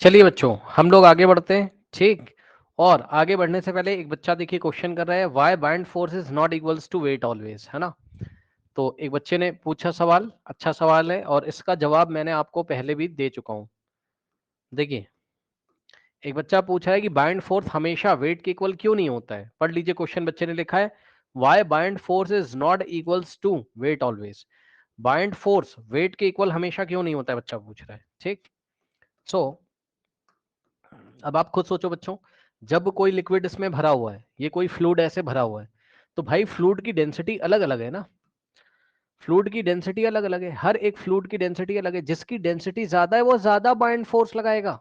चलिए बच्चों, हम लोग आगे बढ़ते हैं। ठीक। और आगे बढ़ने से पहले एक बच्चा देखिए क्वेश्चन कर रहा है, why buoyant force is not equals to weight always, है ना। तो एक बच्चे ने पूछा सवाल, अच्छा सवाल है और इसका जवाब मैंने आपको पहले भी दे चुका हूं। देखिए, एक बच्चा पूछा है कि बाइंड फोर्स हमेशा वेट के इक्वल क्यों नहीं होता है। पढ़ लीजिए क्वेश्चन, बच्चे ने लिखा है, why buoyant force is not equals to weight always. Buoyant force weight के इक्वल हमेशा क्यों नहीं होता है, बच्चा पूछ रहा है। ठीक। सो अब आप खुद सोचो बच्चों, जब कोई लिक्विड इसमें भरा हुआ है, ये कोई फ्लूइड ऐसे भरा हुआ है, तो भाई फ्लूइड की डेंसिटी अलग अलग है ना। फ्लूइड की डेंसिटी अलग अलग है, हर एक फ्लूइड की डेंसिटी अलग है। जिसकी डेंसिटी ज्यादा है वो ज्यादा बाइंड फोर्स लगाएगा।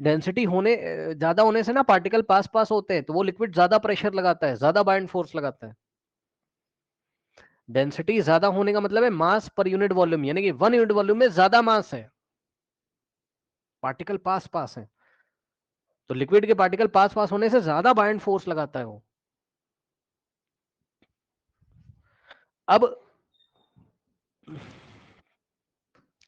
डेंसिटी होने ज्यादा होने से ना पार्टिकल पास पास होते हैं, तो वो लिक्विड ज्यादा प्रेशर लगाता है, ज्यादा बाइंड फोर्स लगाता है। डेंसिटी ज्यादा होने का मतलब है मास पर यूनिट वॉल्यूम, यानी कि 1 यूनिट वॉल्यूम में ज्यादा मास है, पार्टिकल पास पास है। तो लिक्विड के पार्टिकल पास पास होने से ज्यादा बाइंड फोर्स लगाता है वो। अब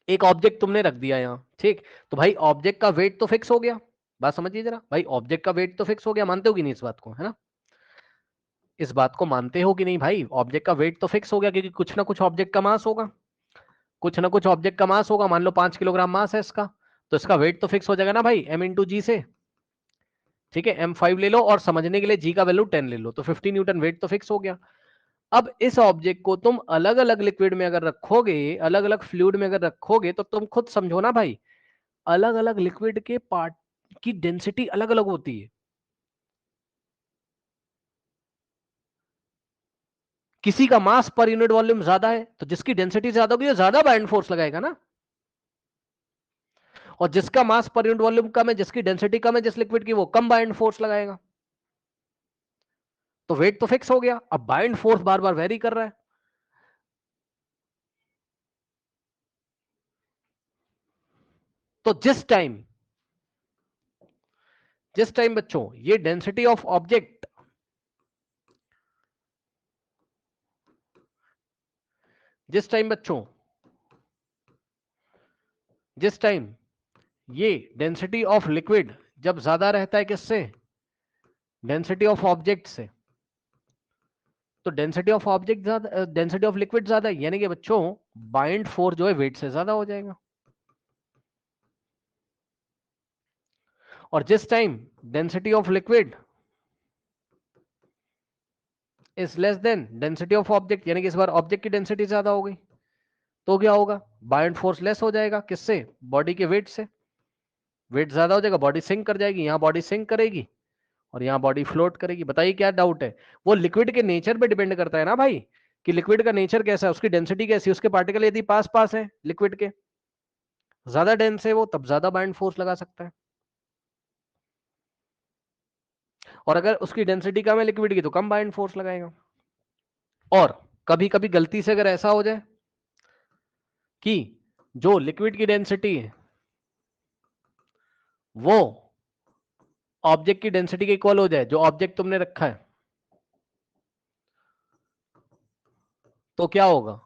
एक ऑब्जेक्ट तुमने रख दिया यहाँ, ठीक। तो भाई ऑब्जेक्ट का वेट तो फिक्स हो गया। बात समझिए जरा, भाई ऑब्जेक्ट का वेट तो फिक्स हो गया, मानते हो कि नहीं इस बात को, है ना। इस बात को मानते हो कि नहीं भाई, ऑब्जेक्ट का वेट तो फिक्स हो गया, क्योंकि कुछ ना कुछ ऑब्जेक्ट का मास होगा। कुछ ना कुछ ऑब्जेक्ट का मास होगा, मान लो 5 किलोग्राम मास है इसका, तो इसका वेट तो फिक्स हो जाएगा ना भाई, m×g से। ठीक है, m5 ले लो और समझने के लिए g का वैल्यू 10 ले लो, तो 50 न्यूटन वेट तो फिक्स हो गया। अब इस ऑब्जेक्ट को तुम अलग अलग लिक्विड में अगर रखोगे, अलग अलग फ्लूइड में अगर रखोगे, तो तुम खुद समझो ना भाई, अलग अलग लिक्विड के पार्ट की डेंसिटी अलग अलग होती है। किसी का मास पर यूनिट वॉल्यूम ज्यादा है, तो जिसकी डेंसिटी ज्यादा होगी वो ज्यादा बाइंड फोर्स लगाएगा ना। और जिसका मास पर यूनिट वॉल्यूम कम है, जिसकी डेंसिटी कम है जिस लिक्विड की, वो कम बाइंड फोर्स लगाएगा। तो वेट तो फिक्स हो गया, अब बाइंड फोर्स बार बार वेरी कर रहा है। तो जिस टाइम बच्चों ये डेंसिटी ऑफ ऑब्जेक्ट, जिस टाइम बच्चों जिस टाइम ये डेंसिटी ऑफ लिक्विड जब ज्यादा रहता है किससे, डेंसिटी ऑफ ऑब्जेक्ट से, तो डेंसिटी ऑफ ऑब्जेक्ट ज्यादा, डेंसिटी ऑफ लिक्विड ज्यादा है, यानी कि बच्चों बाइंड फोर्स जो है वेट से ज्यादा हो जाएगा। और जिस time density of liquid is less than density of object, यानी कि इस बार ऑब्जेक्ट की डेंसिटी ज्यादा हो गई, तो क्या होगा, बाइंड फोर्स लेस हो जाएगा, किससे, बॉडी के वेट से। वेट ज्यादा हो जाएगा, बॉडी सिंक कर जाएगी, यहाँ बॉडी सिंक करेगी और यहाँ बॉडी फ्लोट करेगी। बताइए क्या डाउट है। वो लिक्विड के नेचर पे डिपेंड करता है ना भाई, कि लिक्विड का नेचर कैसा है, उसकी डेंसिटी कैसी है, उसके पार्टिकल यदि पास पास है लिक्विड के, ज्यादा डेंस है वो, तब ज्यादा बाइंड फोर्स लगा सकता है। और अगर उसकी डेंसिटी कम है लिक्विड की, तो कम बाइंड फोर्स लगाएगा। और कभी कभी गलती से अगर ऐसा हो जाए कि जो लिक्विड की डेंसिटी है वो ऑब्जेक्ट की डेंसिटी के इक्वल हो जाए, जो ऑब्जेक्ट तुमने रखा है, तो क्या होगा,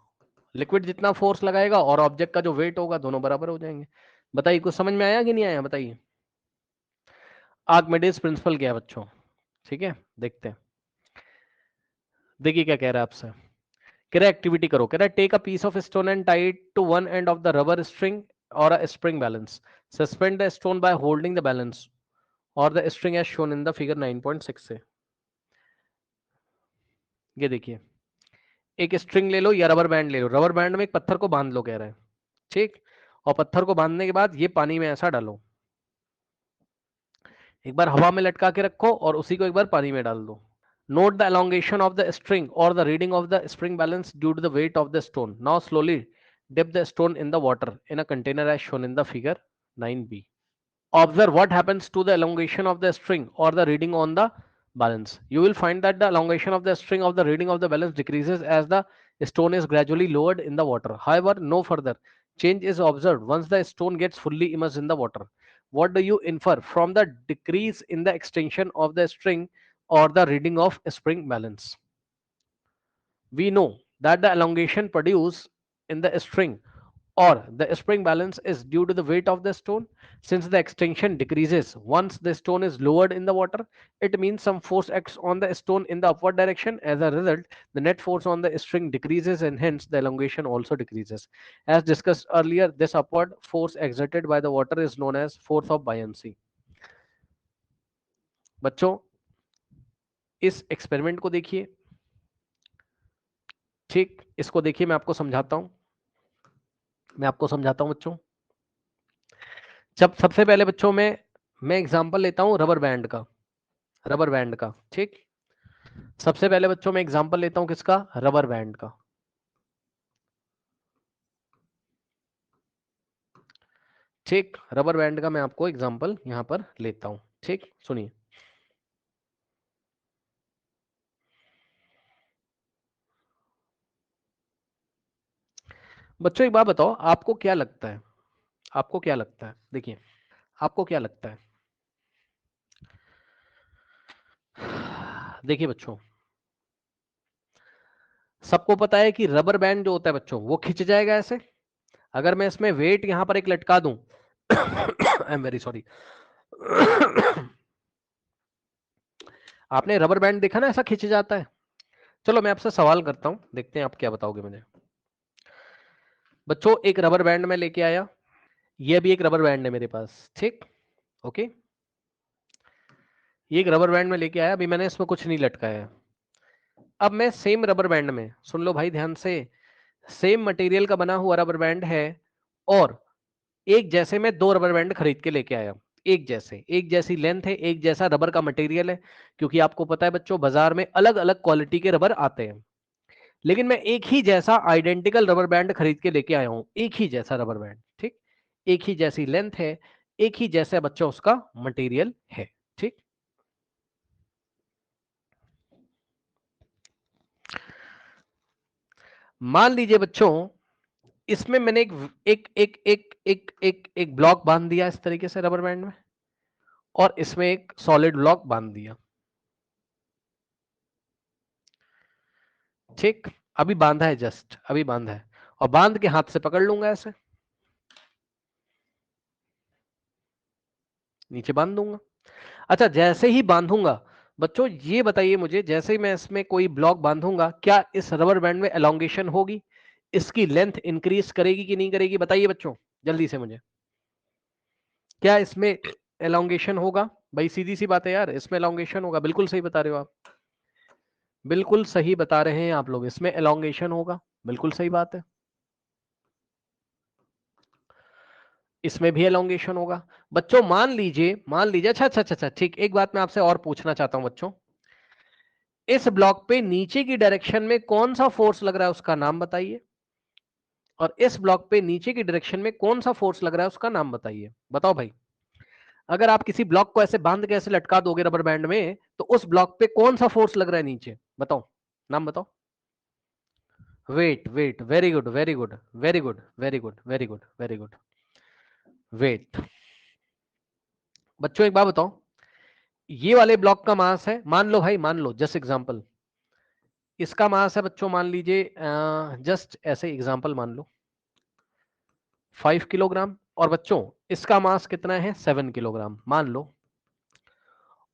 लिक्विड जितना फोर्स लगाएगा और ऑब्जेक्ट का जो वेट होगा, दोनों बराबर हो जाएंगे। बताइए कुछ समझ में आया कि नहीं आया, बताइए। आर्किमिडीज प्रिंसिपल क्या है बच्चों, ठीक है, देखते हैं। देखिए क्या कह रहा है आपसे, कह रहा है एक्टिविटी करो, कह रहा है take a piece of stone and tie it to one end of the rubber string और a spring balance, suspend the stone by holding the balance और the string as shown in the figure 9.6 से। ये देखिए, एक string ले लो या rubber band ले लो, rubber band में एक पत्थर को बांध लो कह रहे हैं, ठीक। और पत्थर को बांधने के बाद ये पानी में ऐसा डालो, एक बार हवा में लटका के रखो और उसी को एक बार पानी में डाल दो। Note the elongation of the string or the reading of the spring balance due to the weight of the stone. Now slowly dip the stone in the water in a container as shown in the figure 9b. Observe what happens to the elongation of the string or the reading on the balance. You will find that the elongation of the string of the reading of the balance decreases as the stone is gradually lowered in the water. However, no further change is observed once the stone gets fully immersed in the water. What do you infer from the decrease in the extension of the string or the reading of spring balance? We know that the elongation produced in the string or the spring balance is due to the weight of the stone. Since the extension decreases once the stone is lowered in the water, it means some force acts on the stone in the upward direction. As a result, the net force on the string decreases and hence the elongation also decreases. As discussed earlier, this upward force exerted by the water is known as force of buoyancy. बच्चों, इस experiment को देखिए, ठीक, इसको देखिए, मैं आपको समझाता हूं बच्चों। जब सबसे पहले बच्चों में मैं एग्जांपल लेता हूं रबर बैंड का, ठीक। सबसे पहले बच्चों में एग्जांपल लेता हूं किसका? रबर बैंड का। ठीक, रबर बैंड का मैं आपको एग्जांपल यहां पर लेता हूं। ठीक, सुनिए। बच्चों एक बात बताओ, आपको क्या लगता है? देखिए, आपको क्या लगता है? देखिए बच्चों, सबको पता है कि रबर बैंड जो होता है बच्चों, वो खिंच जाएगा ऐसे। अगर मैं इसमें वेट यहां पर एक लटका दूं, आई एम वेरी सॉरी, आपने रबर बैंड देखा ना, ऐसा खिंच जाता है। चलो मैं आपसे सवाल करता हूं, देखते हैं आप क्या बताओगे मुझे। बच्चों, एक रबर बैंड में लेके आया, ये भी एक रबर बैंड है मेरे पास, ठीक, ओके। ये एक रबर बैंड में लेके आया, अभी मैंने इसमें कुछ नहीं लटकाया है। अब मैं सेम रबर बैंड में, सुन लो भाई ध्यान से, सेम मटेरियल का बना हुआ रबर बैंड है और एक जैसे मैं दो रबर बैंड खरीद के लेके आया। एक जैसी लेंथ है, एक जैसा रबर का मटेरियल है, क्योंकि आपको पता है बच्चों, बाजार में अलग अलग क्वालिटी के रबर आते हैं। लेकिन मैं एक ही जैसा आइडेंटिकल रबर बैंड खरीद के लेके आया हूं, एक ही जैसा रबर बैंड, ठीक, एक ही जैसी लेंथ है, एक ही जैसा बच्चों उसका मटेरियल है, ठीक। मान लीजिए बच्चों, इसमें मैंने एक ब्लॉक बांध दिया इस तरीके से रबर बैंड में, और इसमें एक सॉलिड ब्लॉक बांध दिया, ठीक। अभी बांधा है, जस्ट अभी बांधा है, और बांध के हाथ से पकड़ लूंगा ऐसे, नीचे बांध दूंगा। अच्छा, जैसे ही बांधूंगा बच्चों, ये बताइए मुझे, जैसे ही मैं इसमें कोई ब्लॉक बांधूंगा, क्या इस रबर बैंड में एलोंगेशन होगी? इसकी लेंथ इंक्रीज करेगी कि नहीं करेगी? बताइए बच्चों, जल्दी से मुझे, क्या इसमें एलोंगेशन होगा? भाई सीधी सी बात है यार, इसमें एलोंगेशन होगा, बिल्कुल सही बता रहे हो आप, बिल्कुल सही बता रहे हैं आप लोग, इसमें एलोंगेशन होगा, बिल्कुल सही बात है। इसमें भी एलोंगेशन होगा। बच्चों मान लीजिए, अच्छा अच्छा अच्छा अच्छा, ठीक, एक बात मैं आपसे और पूछना चाहता हूं बच्चों, इस ब्लॉक पे नीचे की डायरेक्शन में कौन सा फोर्स लग रहा है, उसका नाम बताइए। और इस ब्लॉक पे नीचे की डायरेक्शन में कौन सा फोर्स लग रहा है, उसका नाम बताइए। बताओ भाई, अगर आप किसी ब्लॉक को ऐसे बांध के ऐसे लटका दोगे रबर बैंड में, तो उस ब्लॉक पे कौन सा फोर्स लग रहा है नीचे? बताओ, नाम बताओ। Weight, weight, very good, very good, very good, very good, very good, very good, weight. बच्चों एक बात बताओ, ये वाले ब्लॉक का मास है, मान लो भाई, मान लो, जस्ट एग्जांपल, इसका मास है बच्चों, मान लीजिए, जस्ट ऐसे एग्जांपल मान लो 5 किलोग्राम, और बच्चों इसका मास कितना है? 7 किलोग्राम मान लो।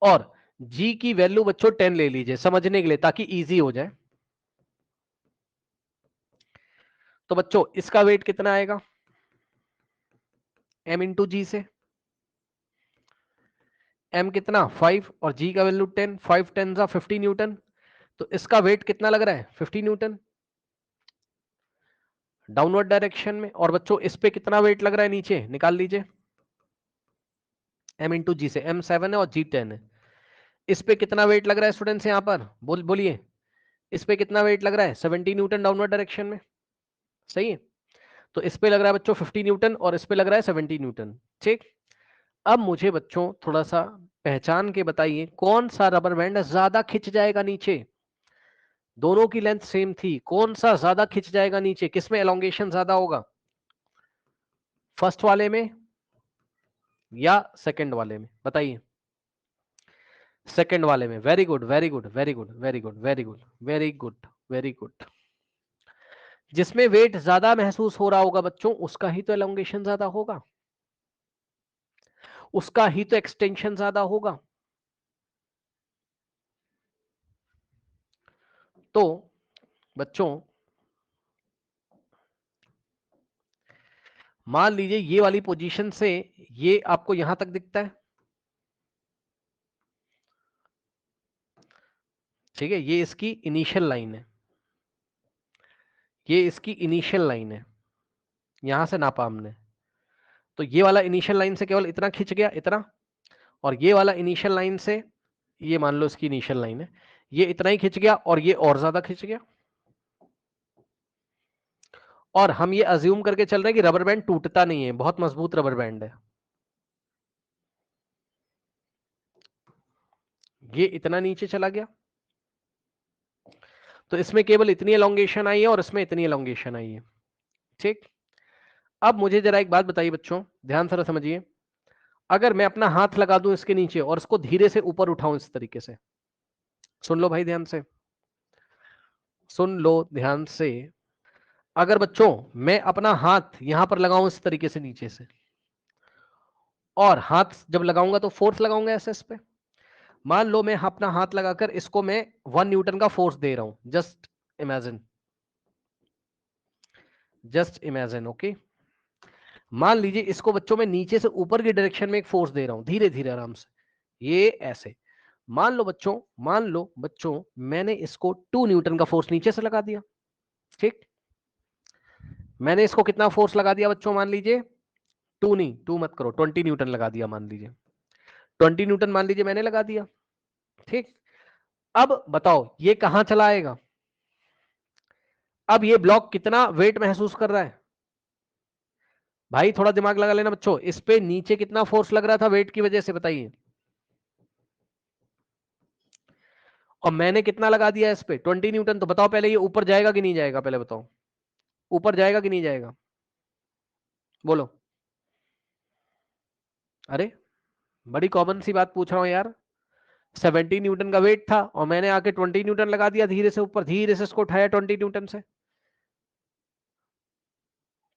और जी की वैल्यू बच्चों 10 ले लीजिए समझने के लिए, ताकि इजी हो जाए। तो बच्चों इसका वेट कितना आएगा? m इंटू जी से, m कितना 5 और g का वैल्यू 10, 5 10 जा 50 न्यूटन। तो इसका वेट कितना लग रहा है? 50 न्यूटन डाउनवर्ड डायरेक्शन में। और बच्चों इस पे कितना वेट लग रहा है नीचे? निकाल लीजिए, m इंटू जी से, m 7 है और g 10 है। इस पे कितना वेट लग रहा है स्टूडेंट्स यहाँ पर? बोलिए, इस पे कितना वेट लग रहा है? 70 न्यूटन डाउनवर्ड डायरेक्शन में, सही है। तो इस पे लग रहा है बच्चों 50 न्यूटन और इस पे लग रहा है 70 न्यूटन, ठीक। अब मुझे बच्चों थोड़ा सा पहचान के बताइए, कौन सा रबर बैंड ज्यादा खिंच जाएगा नीचे? दोनों की लेंथ सेम थी, कौन सा ज्यादा खिंच जाएगा नीचे? किसमें एलोंगेशन ज्यादा होगा? फर्स्ट वाले में या सेकंड वाले में? बताइए। सेकंड वाले में, very good, very good, very good, very good, very good, very good, very good. जिसमें वेट ज्यादा महसूस हो रहा होगा बच्चों, उसका ही तो एलोंगेशन ज्यादा होगा, उसका ही तो एक्सटेंशन ज्यादा होगा। तो बच्चों मान लीजिए ये वाली पोजीशन से ये आपको यहां तक दिखता है, ठीक है, ये इसकी इनिशियल लाइन है, ये इसकी इनिशियल लाइन है, यहां से नापा हमने। तो ये वाला इनिशियल लाइन से केवल इतना खिंच गया, इतना, और ये वाला इनिशियल लाइन से, ये मान लो इसकी इनिशियल लाइन है, ये इतना ही खिंच गया और ये और ज्यादा खिंच गया। और हम ये अज्यूम करके चल रहे हैं कि रबर बैंड टूटता नहीं है, बहुत मजबूत रबर बैंड है। ये इतना नीचे चला गया, तो इसमें केवल इतनी एलोंगेशन आई है और इसमें इतनी एलोंगेशन आई है, ठीक। अब मुझे जरा एक बात बताइए बच्चों, ध्यान से समझिए, अगर मैं अपना हाथ लगा दूं इसके नीचे और इसको धीरे से ऊपर उठाऊं इस तरीके से, सुन लो भाई ध्यान से, सुन लो ध्यान से, अगर बच्चों मैं अपना हाथ यहां पर लगाऊं इस तरीके से नीचे से, और हाथ जब लगाऊंगा तो फोर्स लगाऊंगा ऐसे इस पे, मान लो मैं अपना हाथ लगाकर इसको मैं 1 न्यूटन का फोर्स दे रहा हूं, इमेजिन जस्ट इमेजिन, ओके। मान लीजिए इसको बच्चों में नीचे से ऊपर की डायरेक्शन में एक फोर्स दे रहा हूं, धीरे धीरे आराम से, ये ऐसे, मान लो बच्चों मैंने इसको 2 न्यूटन का फोर्स नीचे से लगा दिया, ठीक। मैंने इसको कितना फोर्स लगा दिया बच्चों, मान लीजिए 2 नहीं, 2 मत करो, 20 न्यूटन लगा दिया, मान लीजिए 20 न्यूटन मान लीजिए मैंने लगा दिया, ठीक। अब बताओ ये कहां चला आएगा, अब ये ब्लॉक कितना वेट महसूस कर रहा है, भाई थोड़ा दिमाग लगा लेना बच्चों, इस पे नीचे कितना फोर्स लग रहा था वेट की वजह से, बताइए। और मैंने कितना लगा दिया इस पे, 20 न्यूटन। तो बताओ पहले ये ऊपर जाएगा कि नहीं जाएगा, पहले बताओ, ऊपर जाएगा कि नहीं जाएगा, बोलो। अरे बड़ी कॉमन सी बात पूछ रहा हूं यार, 70 न्यूटन का वेट था और मैंने आके 20 न्यूटन लगा दिया, धीरे से ऊपर, धीरे से इसको उठाया 20 न्यूटन से।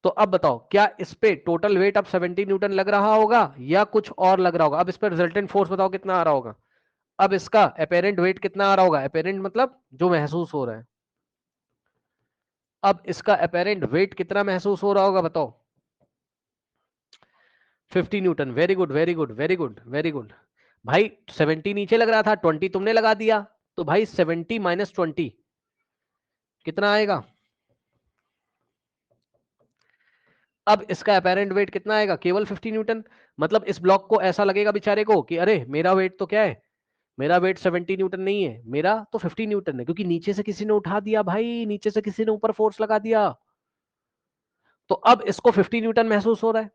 तो अब बताओ क्या इस पे टोटल वेट अब 70 न्यूटन लग रहा होगा या कुछ और लग रहा होगा, अब इस पे रिजल्टेंट फोर्स बताओ कितना आ रहा होगा, अब इसका अपेरेंट वेट कितना आ रहा होगा, अपेरेंट मतलब जो महसूस हो रहा है, अब इसका अपेरेंट वेट कितना महसूस हो रहा होगा बताओ, 50 Newton. Very good very good very good very good. भाई 70 नीचे लग रहा था, 20 तुमने लगा दिया, तो भाई 70 माइनस 20 कितना आएगा, अब इसका अपेरेंट वेट कितना आएगा, केवल 50 न्यूटन। मतलब इस ब्लॉक को ऐसा लगेगा बेचारे को कि अरे मेरा वेट तो क्या है, मेरा वेट 70 न्यूटन नहीं है, मेरा तो 50 न्यूटन है, क्योंकि नीचे से किसी ने उठा दिया भाई, नीचे से किसी ने ऊपर फोर्स लगा दिया। तो अब इसको 50 न्यूटन महसूस हो रहा है,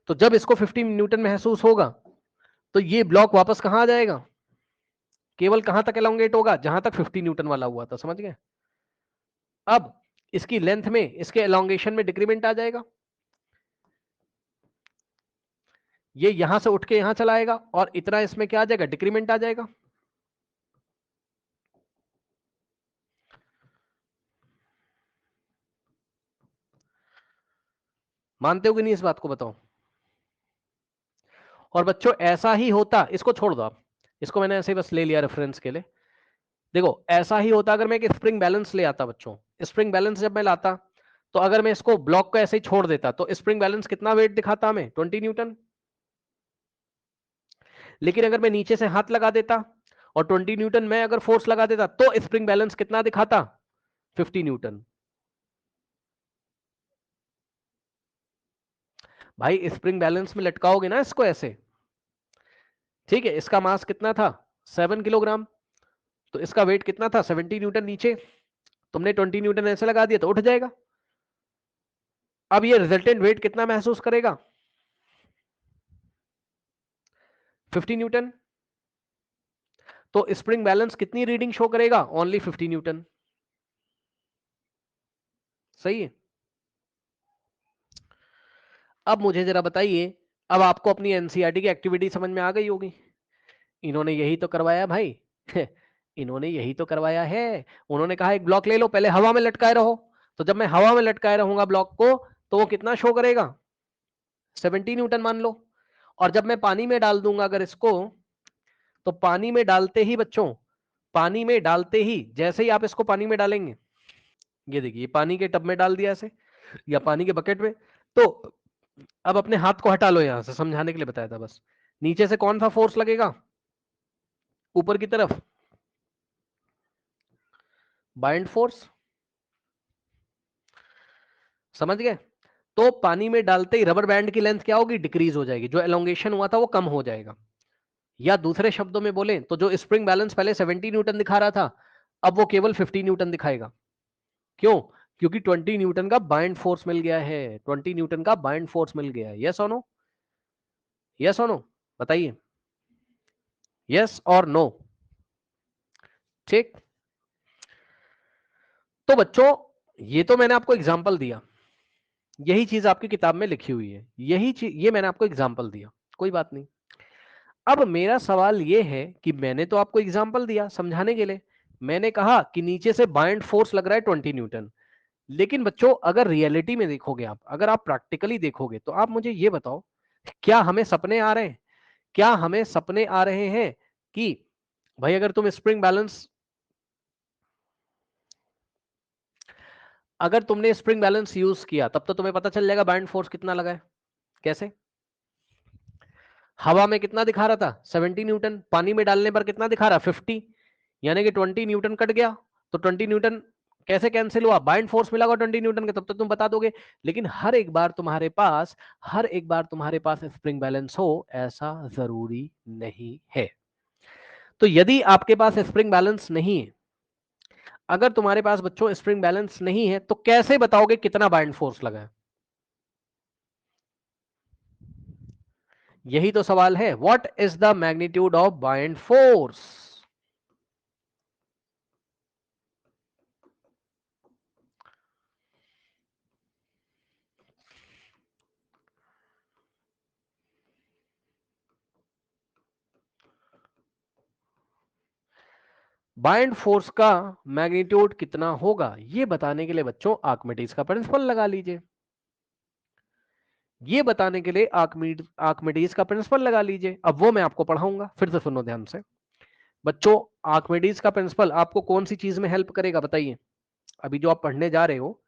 तो जब इसको 50 न्यूटन महसूस होगा तो ये ब्लॉक वापस कहां आ जाएगा, केवल कहां तक एलोंगेट होगा, जहां तक 50 न्यूटन वाला हुआ था, समझ गए। अब इसकी लेंथ में, इसके एलोंगेशन में डिक्रीमेंट आ जाएगा, ये यहां से उठ के यहां चला आएगा और इतना इसमें क्या आ जाएगा, डिक्रीमेंट आ जाएगा। मानते हो कि नहीं इस बात को, बताओ। और बच्चों ऐसा ही होता, इसको छोड़ दो आप, इसको मैंने ऐसे ही बस ले लिया रेफरेंस के लिए। देखो ऐसा ही होता अगर मैं एक स्प्रिंग बैलेंस ले आता बच्चों, स्प्रिंग बैलेंस जब मैं लाता, तो अगर मैं इसको ब्लॉक को ऐसे ही छोड़ देता तो स्प्रिंग बैलेंस कितना वेट दिखाता हमें, 20 न्यूटन। लेकिन अगर मैं नीचे से हाथ लगा देता और 20 न्यूटन मैं अगर फोर्स लगा देता तो स्प्रिंग बैलेंस कितना दिखाता, 50 न्यूटन। भाई स्प्रिंग बैलेंस में लटकाओगे ना इसको ऐसे, ठीक है, इसका मास कितना था, 7 किलोग्राम, तो इसका वेट कितना था, 70 न्यूटन नीचे, तुमने 20 न्यूटन ऐसे लगा दिया तो उठ जाएगा। अब ये रिजल्टेंट वेट कितना महसूस करेगा, 50 न्यूटन। तो स्प्रिंग बैलेंस कितनी रीडिंग शो करेगा, ओनली 50 न्यूटन। सही है। अब मुझे जरा बताइए, अब आपको अपनी एनसीईआरटी की एक्टिविटी समझ में आ गई होगी, इन्होंने यही तो करवाया भाई इन्होंने यही तो करवाया है। उन्होंने कहा एक ब्लॉक ले लो, पहले हवा में लटकाए रहो, तो जब मैं हवा में लटकाए रहूंगा ब्लॉक को तो वो कितना शो करेगा, 70 न्यूटन मान लो। और जब मैं पानी में डाल दूंगा अगर इसको, तो पानी में डालते ही बच्चों, पानी में डालते ही जैसे ही आप इसको पानी में डालेंगे, ये देखिए पानी के टब में डाल दिया ऐसे या पानी के बकेट में, तो अब अपने हाथ को हटा लो, यहां से समझाने के लिए बताया था बस। नीचे से कौन सा फोर्स लगेगा, ऊपर की तरफ बाइंड फोर्स, समझ गए। तो पानी में डालते ही रबर बैंड की लेंथ क्या होगी, डिक्रीज हो जाएगी, जो एलोंगेशन हुआ था वो कम हो जाएगा। या दूसरे शब्दों में बोले तो जो स्प्रिंग बैलेंस पहले 70 न्यूटन दिखा रहा था, अब वो केवल 50 न्यूटन दिखाएगा। क्यों, क्योंकि 20 न्यूटन का बाइंड फोर्स मिल गया है, 20 न्यूटन का बाइंड फोर्स मिल गया है। यस और नो, यस और नो, बताइए, यस और नो। ठीक, तो बच्चों ये तो मैंने आपको एग्जांपल दिया, यही चीज आपकी किताब में लिखी हुई है, यही चीज, ये मैंने आपको एग्जांपल दिया, कोई बात नहीं। अब मेरा सवाल ये है कि मैंने तो आपको एग्जांपल दिया समझाने के लिए, मैंने कहा कि नीचे से बाइंड फोर्स लग रहा है 20 न्यूटन, लेकिन बच्चों अगर रियलिटी में देखोगे आप, अगर आप प्रैक्टिकली देखोगे, तो आप मुझे ये बताओ, क्या हमें सपने आ रहे हैं, क्या हमें सपने आ रहे हैं कि भाई अगर तुम स्प्रिंग बैलेंस, अगर तुमने स्प्रिंग बैलेंस यूज किया तब तो तुम्हें पता चल जाएगा बाइंड फोर्स कितना लगा है। कैसे, हवा में कितना दिखा रहा था 70 न्यूटन, पानी में डालने पर कितना दिखा रहा 50, यानी कि 20 न्यूटन कट गया, तो 20 न्यूटन कैसे कैंसिल हुआ, बाइंड फोर्स मिला होगा 20 न्यूटन का, तब तक तुम बता दोगे। लेकिन हर एक बार तुम्हारे पास, हर एक बार तुम्हारे पास स्प्रिंग बैलेंस हो ऐसा जरूरी नहीं है। तो यदि आपके पास स्प्रिंग बैलेंस नहीं है, अगर तुम्हारे पास बच्चों स्प्रिंग बैलेंस नहीं है, तो कैसे बताओगे कितना बाइंड फोर्स लगा है? यही तो सवाल है, what is the magnitude of bind force. Bind force का मैग्नीट्यूड कितना होगा, ये बताने के लिए बच्चों आर्किमिडीज का प्रिंसिपल लगा लीजिए, ये बताने के लिए आर्किमिडीज का प्रिंसिपल लगा लीजिए। अब वो मैं आपको पढ़ाऊंगा, फिर से सुनो ध्यान से बच्चों। आर्किमिडीज का प्रिंसिपल आपको कौन सी चीज में हेल्प करेगा बताइए, अभी जो आप पढ़ने जा रहे हो,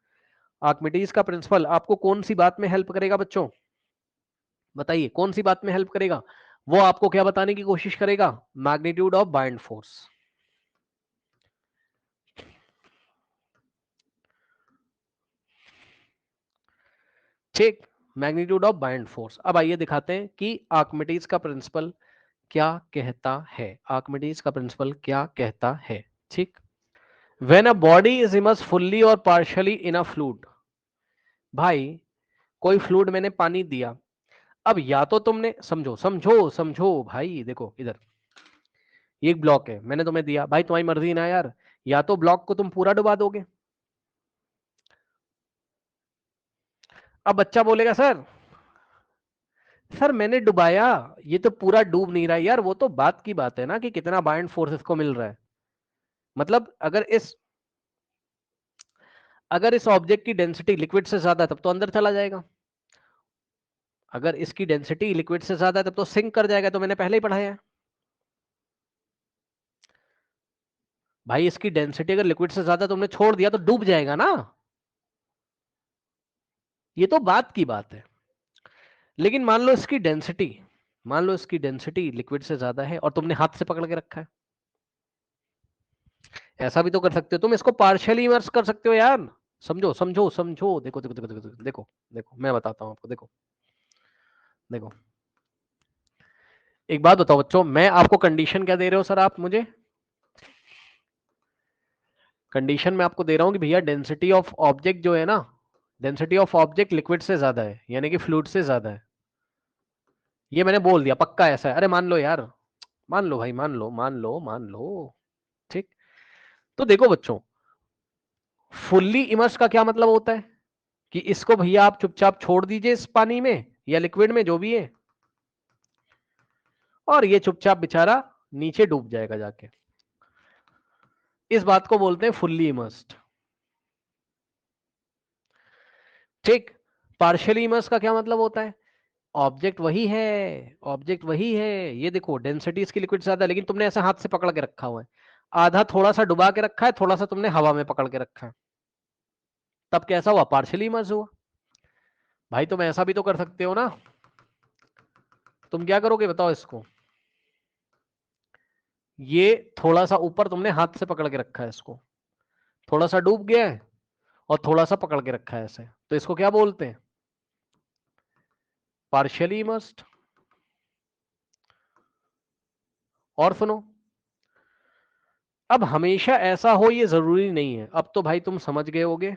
आर्किमिडीज का प्रिंसिपल आपको कौन सी बात में हेल्प करेगा बच्चों, बताइए कौन सी बात में हेल्प करेगा। वो आपको क्या बताने की कोशिश करेगा, मैग्नीट्यूड ऑफ बाइंड फोर्स। ठीक, मैग्नीट्यूड ऑफ बाइंड फोर्स। अब आइए दिखाते हैं कि आर्किमिडीज का प्रिंसिपल क्या कहता है, आर्किमिडीज का प्रिंसिपल क्या कहता है। ठीक, when a body is immerse fully और पार्शियली इन अ फ्लूइड, भाई कोई फ्लूइड मैंने पानी दिया, अब या तो तुमने, समझो समझो समझो भाई, देखो इधर ये एक ब्लॉक है, मैंने तुम्हें दिया, भाई तुम्हारी मर्जी ना यार, या तो ब्लॉक को तुम पूरा डुबा दोगे। अब बच्चा बोलेगा सर, सर मैंने डुबाया, ये तो पूरा डूब नहीं रहा है यार, वो तो बात की बात है ना कि कितना बाइंड फोर्स इसको मिल रहा है। मतलब अगर इस ऑब्जेक्ट की डेंसिटी लिक्विड से ज्यादा है तब तो अंदर चला जाएगा, अगर इसकी डेंसिटी लिक्विड से ज्यादा है तब तो सिंक कर जाएगा, तो मैंने पहले ही पढ़ाया है। भाई इसकी डेंसिटी अगर लिक्विड से ज्यादा तुमने छोड़ दिया तो डूब जाएगा ना, ये तो बात की बात है। लेकिन मान लो इसकी डेंसिटी लिक्विड से ज्यादा है और तुमने हाथ से पकड़ के रखा है, ऐसा भी तो कर सकते हो तुम, इसको पार्शियली इमर्स कर सकते हो यार। समझो समझो समझो, देखो देखो देखो देखो देखो देखो, मैं बताता हूं आपको, देखो देखो, एक बात बताओ बच्चों, मैं आपको कंडीशन क्या दे रहे हो सर, आप मुझे कंडीशन में आपको दे रहा हूं कि भैया डेंसिटी ऑफ ऑब्जेक्ट जो है ना, डेंसिटी ऑफ ऑब्जेक्ट लिक्विड से ज्यादा है, यानी कि फ्लूइड से ज्यादा है, ये मैंने बोल दिया, पक्का ऐसा है, अरे मान लो यार, मान लो भाई, मान लो मान लो मान लो। ठीक, तो देखो बच्चों, फुल्ली इमर्स का क्या मतलब होता है कि इसको भैया आप चुपचाप छोड़ दीजिए इस पानी में या लिक्विड में जो भी है, और ये चुपचाप बेचारा नीचे डूब जाएगा जाके। इस बात को बोलते हैं फुल्ली इमर्स्ड। ठीक। पार्शियली इमर्स का क्या मतलब होता है? ऑब्जेक्ट वही है, ऑब्जेक्ट वही है। ये देखो डेंसिटी इसकी लिक्विड ज्यादा है, लेकिन तुमने ऐसे हाथ से पकड़ के रखा हुआ है। आधा थोड़ा सा डुबा के रखा है, थोड़ा सा तुमने हवा में पकड़ के रखा है, तब कैसा हुआ? पार्शियली इमर्स हुआ। भाई तुम ऐसा भी तो कर सकते हो ना। तुम क्या करोगे बताओ इसको? ये थोड़ा सा ऊपर तुमने हाथ से पकड़ के रखा है, इसको थोड़ा सा डूब गया है और थोड़ा सा पकड़ के रखा है ऐसे, तो इसको क्या बोलते हैं? Partially immersed. और सुनो, अब हमेशा ऐसा हो ये जरूरी नहीं है। अब तो भाई तुम समझ गए होगे,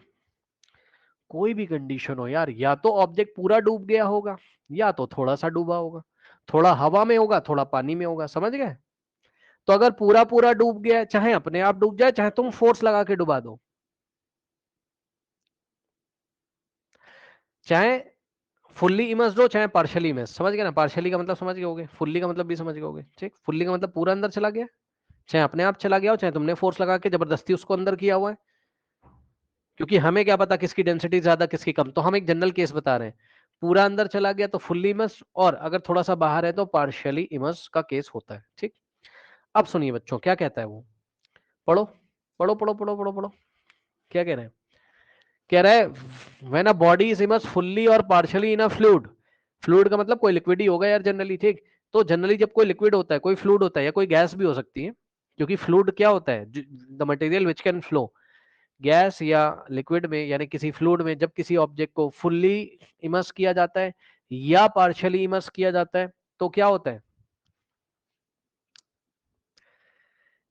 कोई भी कंडीशन हो यार, या तो ऑब्जेक्ट पूरा डूब गया होगा, या तो थोड़ा सा डूबा होगा, थोड़ा हवा में होगा, थोड़ा पानी में होगा। समझ गए? तो अगर पूरा पूरा डूब गया, चाहे अपने आप डूब जाए, चाहे तुम फोर्स लगा के डुबा दो, चाहे फुल्ली इमर्स्ड हो चाहे पार्शियली इमर्स्ड। समझ गए ना? पार्शियली का मतलब समझ गए होगे, फुल्ली का मतलब भी समझ गए होगे। ठीक, फुल्ली का मतलब पूरा अंदर चला गया, चाहे अपने आप चला गया हो, चाहे तुमने फोर्स लगा के जबरदस्ती उसको अंदर किया हुआ है। क्योंकि हमें क्या पता किसकी डेंसिटी ज्यादा किसकी कम, तो हम एक जनरल केस बता रहे हैं। पूरा अंदर चला गया तो फुल्ली इमर्स्ड, और अगर थोड़ा सा बाहर है तो पार्शियली इमर्स्ड का केस होता है। ठीक। अब सुनिए बच्चों, क्या कहता है वो? पढ़ो पढ़ो पढ़ो पढ़ो पढ़ो पढ़ो। क्या कह रहे हैं? कह रहा है when a body is immersed fully और partially in a fluid. Fluid का मतलब कोई लिक्विड ही होगा यार जनरली। ठीक। तो जनरली जब कोई लिक्विड होता है, कोई फ्लूइड होता है, या कोई गैस भी हो सकती है, क्योंकि फ्लूइड क्या होता है? The material which can flow. Gas या लिक्विड में, यानी किसी फ्लूइड में, जब किसी ऑब्जेक्ट को फुल्ली इमर्स किया जाता है या पार्शियली इमर्स किया जाता है, तो क्या होता है?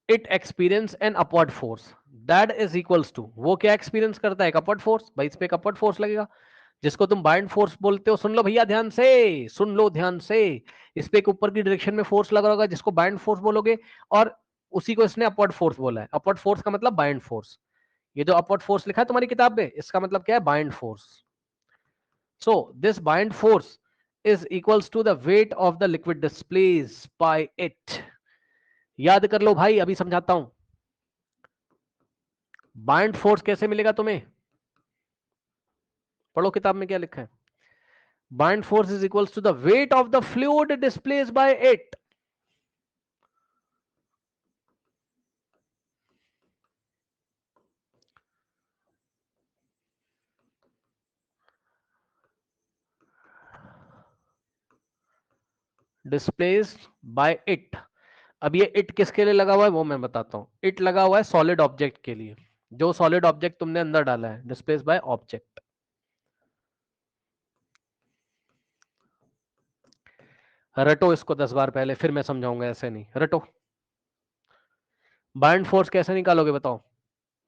It experience an upward force that is equals to, वो क्या एक्सपीरियंस करता है? एक अपवर्ड फोर्स। भाई इस पे एक अपवर्ड फोर्स लगेगा, जिसको तुम बाइंड फोर्स बोलते हो। सुन लो भैया ध्यान से, सुन लो ध्यान से। इस पे एक ऊपर की डायरेक्शन में फोर्स लगा होगा, जिसको बाइंड फोर्स बोलोगे, और उसी को इसने अपवर्ड फोर्स बोला है। अपवर्ड फोर्स का मतलब बाइंड फोर्स। ये जो अपवर्ड फोर्स लिखा है तुम्हारी किताब में, इसका मतलब क्या है? Buoyant force. So this bind force is equals to the weight of the liquid displaced by it। याद कर लो भाई, अभी समझाता हूं। बाइंड फोर्स कैसे मिलेगा तुम्हें? पढ़ो किताब में क्या लिखा है। Buoyant force is equals to the weight of the fluid displaced by it. Displaced by it. अब ये इट किसके लिए लगा हुआ है वो मैं बताता हूं। इट लगा हुआ है सॉलिड ऑब्जेक्ट के लिए, जो सॉलिड ऑब्जेक्ट तुमने अंदर डाला है, डिस्प्लेस्ड बाय ऑब्जेक्ट। रटो इसको 10 बार पहले, फिर मैं समझाऊंगा, ऐसे नहीं। रटो। बाइंड फोर्स कैसे निकालोगे बताओ?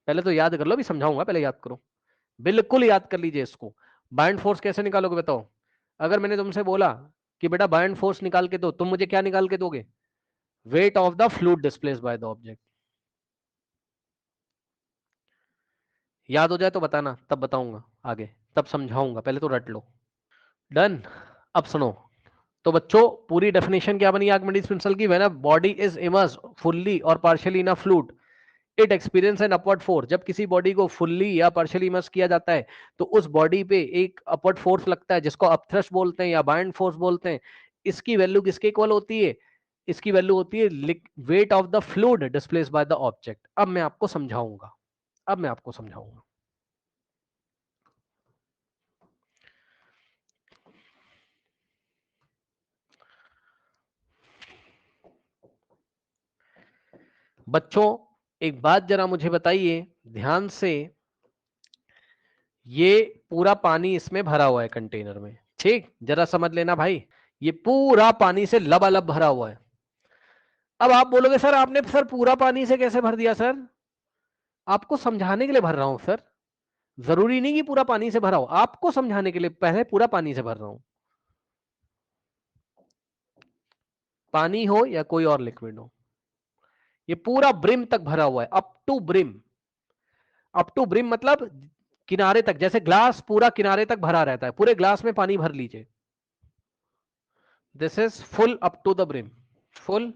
पहले तो याद कर लो, भी समझाऊंगा, पहले याद करो। बिल्कुल याद कर लीजिए इसको। बाइंड फोर्स कैसे निकालोगे बताओ? अगर मैंने तुमसे बोला कि बेटा बाइंड फोर्स निकाल के दो, तुम मुझे क्या निकाल के दोगे? Wait of the fluid displaced by the object. याद हो जाए तो बताना, तब बताऊंगा आगे, तब समझाऊंगा, पहले तो रट लो। डन। अब सुनो, तो बच्चों पूरी डेफिनेशन क्या बनी आर्किमिडीज प्रिंसिपल की? When a body is immersed fully और partially in a fluid, it experience an upward force. जब किसी बॉडी को फुल्ली या पार्शियली इमर्स किया जाता है, तो उस बॉडी पे एक अपवर्ड फोर्स लगता है, जिसको अपथ्रस्ट बोलते हैं या बाइंड फोर्स बोलते हैं। इसकी वैल्यू किसके इक्वल होती है? इसकी वैल्यू होती है wait of the fluid displaced by the object. अब मैं आपको समझाऊंगा, अब मैं आपको समझाऊंगा। बच्चों एक बात जरा मुझे बताइए ध्यान से, ये पूरा पानी इसमें भरा हुआ है कंटेनर में, ठीक? जरा समझ लेना भाई, ये पूरा पानी से लबालब भरा हुआ है। अब आप बोलोगे सर आपने सर पूरा पानी से कैसे भर दिया सर? आपको समझाने के लिए भर रहा हूं सर। जरूरी नहीं कि पूरा पानी से भरा हो, आपको समझाने के लिए पहले पूरा पानी से भर रहा हूं। पानी हो या कोई और लिक्विड हो, ये पूरा ब्रिम तक भरा हुआ है, up to brim. Up to brim मतलब किनारे तक, जैसे ग्लास पूरा किनारे तक भरा रहता है, पूरे ग्लास में पानी भर लीजिए। This is full up to the brim, full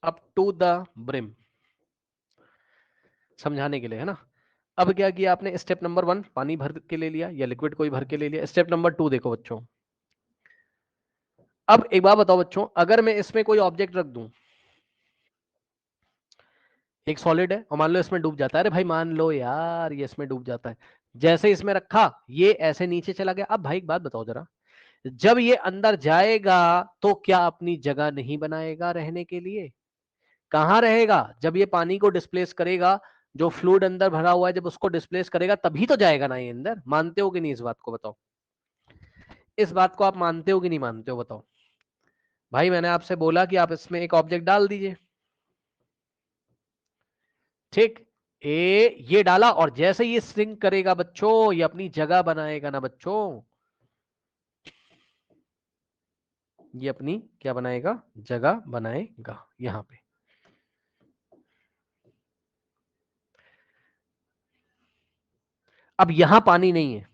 up to the brim, समझाने के लिए है ना। अब क्या किया आपने, स्टेप नंबर 1 पानी भर के ले लिया या लिक्विड कोई भर के ले लिया। स्टेप नंबर 2 देखो बच्चों, अब एक बात बताओ बच्चों, अगर मैं इसमें कोई ऑब्जेक्ट रख दूं, एक सॉलिड है और मान लो इसमें डूब जाता है, अरे भाई मान लो यार ये इसमें डूब जाता है, जैसे इसमें रखा ये ऐसे नीचे चला गया। अब भाई एक बात बताओ जरा, जब ये अंदर जाएगा तो क्या अपनी जगह नहीं बनाएगा रहने के लिए? कहां रहेगा? जब ये पानी को डिस्प्लेस करेगा, जो फ्लूइड अंदर भरा हुआ है जब उसको डिस्प्लेस करेगा तभी तो जाएगा ना ये अंदर। मानते हो कि नहीं इस बात को, बताओ इस बात को आप मानते हो कि नहीं मानते हो, बताओ भाई। मैंने आपसे बोला कि आप इसमें एक ऑब्जेक्ट डाल दीजिए, ठीक, ये डाला और जैसे ये सिंक करेगा बच्चों, ये अपनी जगह बनाएगा ना बच्चों, ये अपनी क्या बनाएगा, जगह बनाएगा यहां पे। अब यहां पानी नहीं है,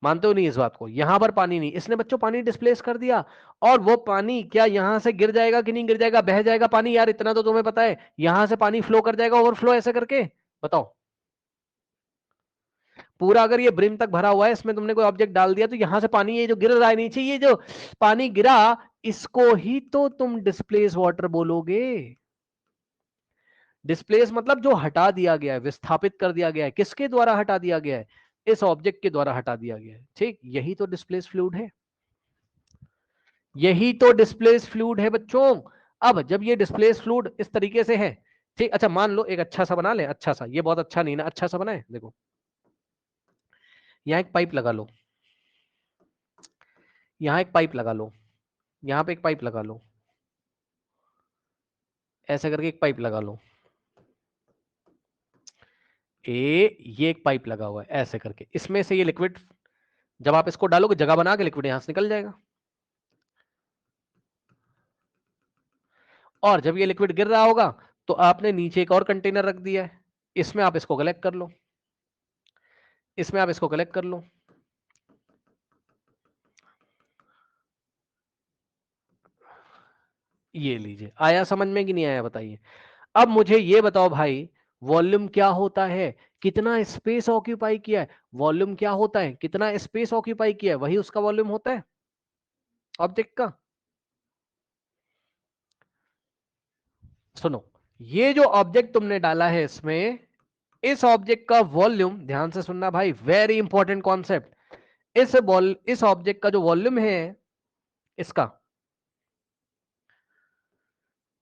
मानते हो नहीं इस बात को, यहां पर पानी नहीं, इसने बच्चों पानी डिस्प्लेस कर दिया, और वो पानी क्या यहां से गिर जाएगा कि नहीं गिर जाएगा, बह जाएगा पानी यार, इतना तो तुम्हें पता है, यहां से पानी फ्लो कर जाएगा, ओवरफ्लो ऐसे करके, बताओ। पूरा अगर ये ब्रिम तक भरा हुआ है, इसमें तुमने कोई ऑब्जेक्ट डाल दिया, तो यहां से पानी ये जो गिर रहा है नीचे, ये जो पानी गिरा, इसको ही तो तुम डिस्प्लेस वाटर बोलोगे। डिस्प्लेस मतलब जो हटा दिया गया है, विस्थापित कर दिया गया है, किसके द्वारा हटा दिया गया है, इस ऑब्जेक्ट के द्वारा हटा दिया गया है, ठीक, यही तो डिस्प्लेस फ्लूइड है, यही तो डिस्प्लेस फ्लूइड है बच्चों। अब जब ये डिस्प्लेस फ्लूइड इस तरीके से है, ठीक, अच्छा मान लो एक अच्छा सा बना ले, अच्छा सा, ये बहुत अच्छा नहीं ना, अच्छा सा बनाए, देखो यहां एक पाइप लगा लो, यहां एक पाइप लगा लो, यहां पे एक पाइप लगा लो, ऐसे करके एक पाइप लगा लो, ये एक पाइप लगा हुआ है ऐसे करके, इसमें से ये लिक्विड जब आप इसको डालोगे, जगह बना के लिक्विड यहां से निकल जाएगा, और जब ये लिक्विड गिर रहा होगा तो आपने नीचे एक और कंटेनर रख दिया है, इसमें आप इसको कलेक्ट कर लो, इसमें आप इसको कलेक्ट कर लो। ये लीजिए, आया समझ में कि नहीं आया बताइए। अब मुझे ये बताओ भाई, वॉल्यूम क्या होता है, कितना स्पेस ऑक्यूपाई किया है, वॉल्यूम क्या होता है, कितना स्पेस ऑक्यूपाई किया है, वही उसका वॉल्यूम होता है ऑब्जेक्ट का। सुनो, ये जो ऑब्जेक्ट तुमने डाला है इसमें, इस ऑब्जेक्ट का वॉल्यूम, ध्यान से सुनना भाई, वेरी इंपॉर्टेंट कॉन्सेप्ट, इस ऑब्जेक्ट का जो वॉल्यूम है इसका,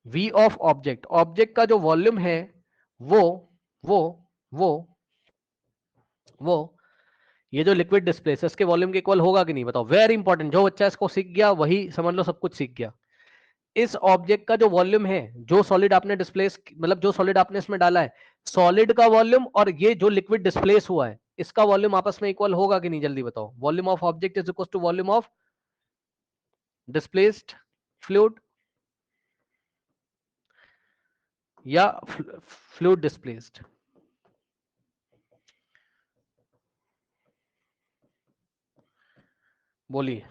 वी ऑफ ऑब्जेक्ट, ऑब्जेक्ट का जो वॉल्यूम है वो वो वो वो ये जो लिक्विड डिस्प्लेस है इसके वॉल्यूम के इक्वल होगा कि नहीं, बताओ, वेरी इंपॉर्टेंट, जो बच्चा इसको सीख गया वही समझ लो सब कुछ सीख गया। इस ऑब्जेक्ट का जो वॉल्यूम है, जो सॉलिड आपने डिस्प्लेस मतलब जो सॉलिड आपने इसमें डाला है, सॉलिड का वॉल्यूम और ये जो लिक्विड डिस्प्लेस हुआ है इसका वॉल्यूम आपस में इक्वल होगा कि नहीं, जल्दी बताओ। Volume of object is equal to volume of displaced fluid या फ्लूइड डिस्प्लेस्ड, बोलिए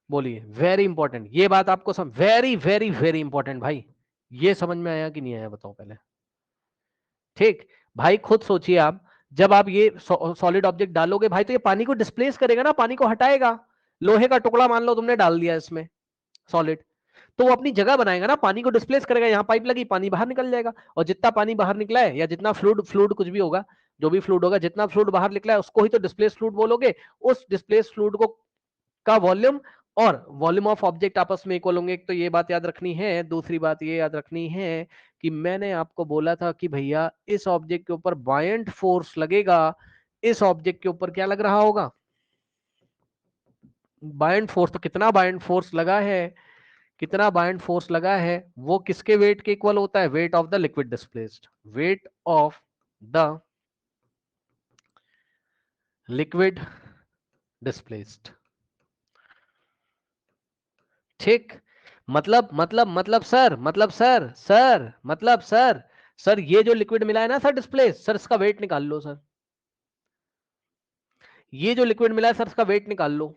बोलिए, वेरी इंपॉर्टेंट ये बात आपको वेरी वेरी वेरी इंपॉर्टेंट भाई, ये समझ में आया कि नहीं आया बताओ पहले, ठीक। भाई खुद सोचिए आप, जब आप ये सॉलिड ऑब्जेक्ट डालोगे भाई तो ये पानी को डिस्प्लेस करेगा ना, पानी को हटाएगा, लोहे का टुकड़ा मान लो तुमने डाल दिया इसमें सॉलिड, तो वो अपनी जगह बनाएगा ना, पानी को डिस्प्लेस करेगा, यहाँ पाइप लगी पानी बाहर निकल जाएगा, और जितना पानी बाहर निकला है या जितना फ्लूइड फ्लूइड कुछ भी होगा, जो भी फ्लूइड होगा, जितना फ्लूइड बाहर निकला है उसको ही तो डिस्प्लेस फ्लूइड बोलोगे। उस डिस्प्लेस फ्लूइड को का वॉल्यूम और वॉल्यूम ऑफ ऑब्जेक्ट आपस में इक्वल होंगे। एक तो ये बात याद रखनी है, दूसरी बात ये याद रखनी है कि मैंने आपको बोला था कि भैया इस ऑब्जेक्ट के ऊपर बायंट फोर्स लगेगा, इस ऑब्जेक्ट के ऊपर क्या लग रहा होगा, बायंट फोर्स। तो कितना बायंट फोर्स लगा है, कितना बायंट फोर्स लगा है, वो किसके वेट के इक्वल होता है, wait of the liquid displaced, wait of the liquid displaced, ठीक। मतलब सर ये जो लिक्विड मिला है ना सर डिस्प्लेस, सर इसका वेट निकाल लो सर, ये जो लिक्विड मिला है सर इसका वेट निकाल लो,